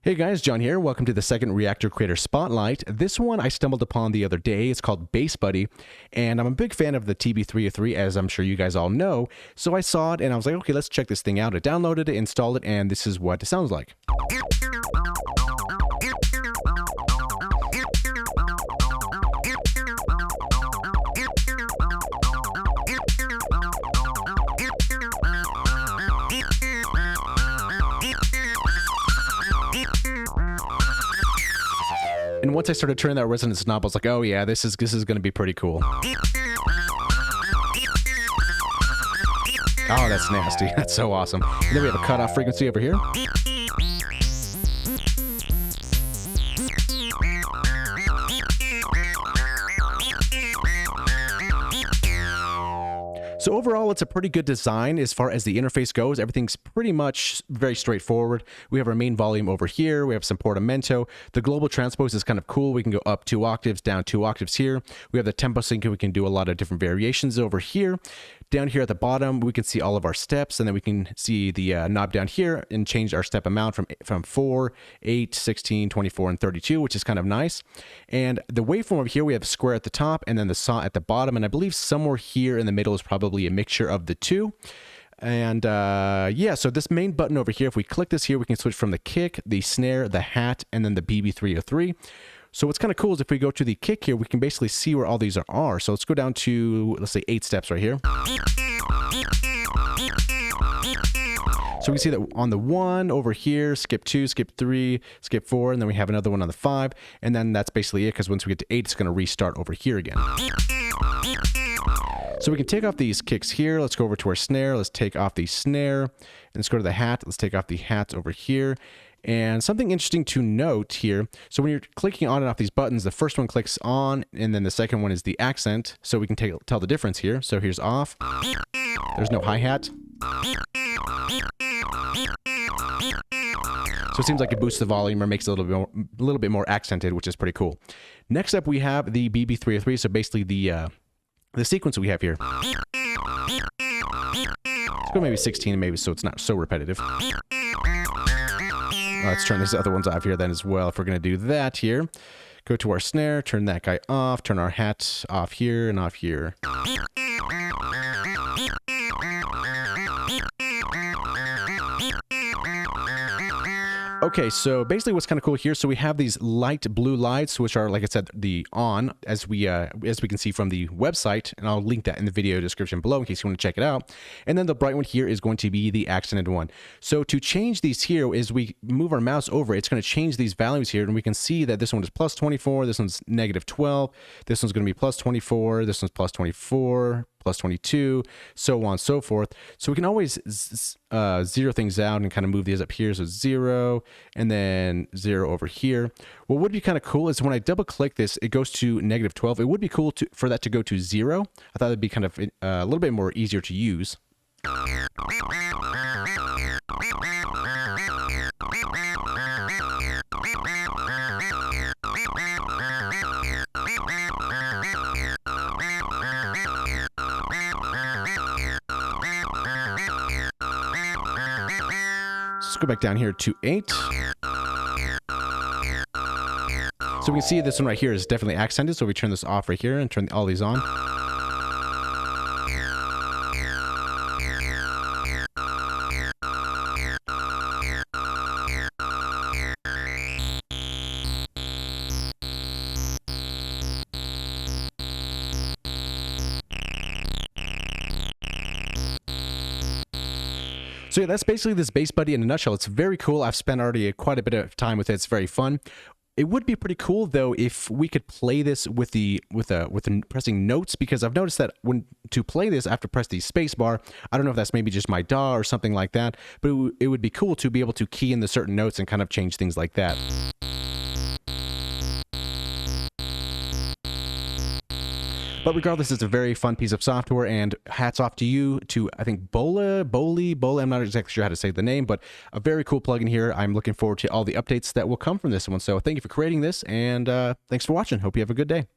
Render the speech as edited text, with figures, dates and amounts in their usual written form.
Hey guys, John here. Welcome to the second Reaktor Creator Spotlight. This one I stumbled upon the other day. It's called Bass Buddy, and I'm a big fan of the TB-303, as I'm sure you guys all know. So I saw it and I was like, okay, let's check this thing out. I downloaded it, installed it, and this is what it sounds like. And once I started turning that resonance knob, I was like, oh yeah, this is going to be pretty cool. Oh, that's nasty. That's so awesome. And then we have a cutoff frequency over here. So overall, it's a pretty good design as far as the interface goes. Everything's pretty much very straightforward. We have our main volume over here. We have some portamento. The global transpose is kind of cool. We can go up 2 octaves, down 2 octaves here. We have the tempo sync. We can do a lot of different variations over here. Down here at the bottom, we can see all of our steps, and then we can see the knob down here and change our step amount from 4, 8, 16, 24, and 32, which is kind of nice. And the waveform over here, we have a square at the top and then the saw at the bottom, and I believe somewhere here in the middle is probably a mixture of the two. And yeah, so this main button over here, if we click this here, we can switch from the kick, the snare, the hat, and then the BB-303. So what's kind of cool is if we go to the kick here, we can basically see where all these are. So let's go down to, let's say 8 steps right here. So we can see that on the 1 over here, skip 2, skip 3, skip 4, and then we have another one on the 5. And then that's basically it, because once we get to 8, it's going to restart over here again. So we can take off these kicks here. Let's go over to our snare. Let's take off the snare. And let's go to the hat. Let's take off the hat over here. And something interesting to note here, so when you're clicking on and off these buttons, the first one clicks on, and then the second one is the accent, so we can tell the difference here. So here's off. There's no hi-hat. So it seems like it boosts the volume or makes it a little bit more accented, which is pretty cool. Next up, we have the BB-303, so basically the sequence we have here. Let's go maybe 16, maybe, so it's not so repetitive. Let's turn these other ones off here then as well, if we're going to do that here. Go to our snare, turn that guy off, turn our hat off here and off here. Okay, so basically what's kind of cool here, so we have these light blue lights, which are, like I said, the on, as we can see from the website, and I'll link that in the video description below in case you want to check it out. And then the bright one here is going to be the accented one. So to change these here, is we move our mouse over, it's going to change these values here, and we can see that this one is plus 24, this one's negative 12, this one's going to be plus 24, this one's plus 24, plus 22, so on and so forth. So we can always zero things out and kind of move these up here. So 0 and then 0 over here. What would be kind of cool is when I double click this, it goes to negative 12. It would be cool for that to go to 0. I thought it'd be kind of a little bit more easier to use. Let's go back down here to 8. So we can see this one right here is definitely accented. So we turn this off right here and turn all these on. So yeah, that's basically this Bass Buddy in a nutshell. It's very cool. I've spent already quite a bit of time with it. It's very fun. It would be pretty cool though if we could play this with the pressing notes, because I've noticed that when to play this, I have to press the space bar. I don't know if that's maybe just my DAW or something like that, but it would be cool to be able to key in the certain notes and kind of change things like that. But regardless, it's a very fun piece of software, and hats off to you, to, I think, Bolle, I'm not exactly sure how to say the name, but a very cool plugin here. I'm looking forward to all the updates that will come from this one. So thank you for creating this, and thanks for watching. Hope you have a good day.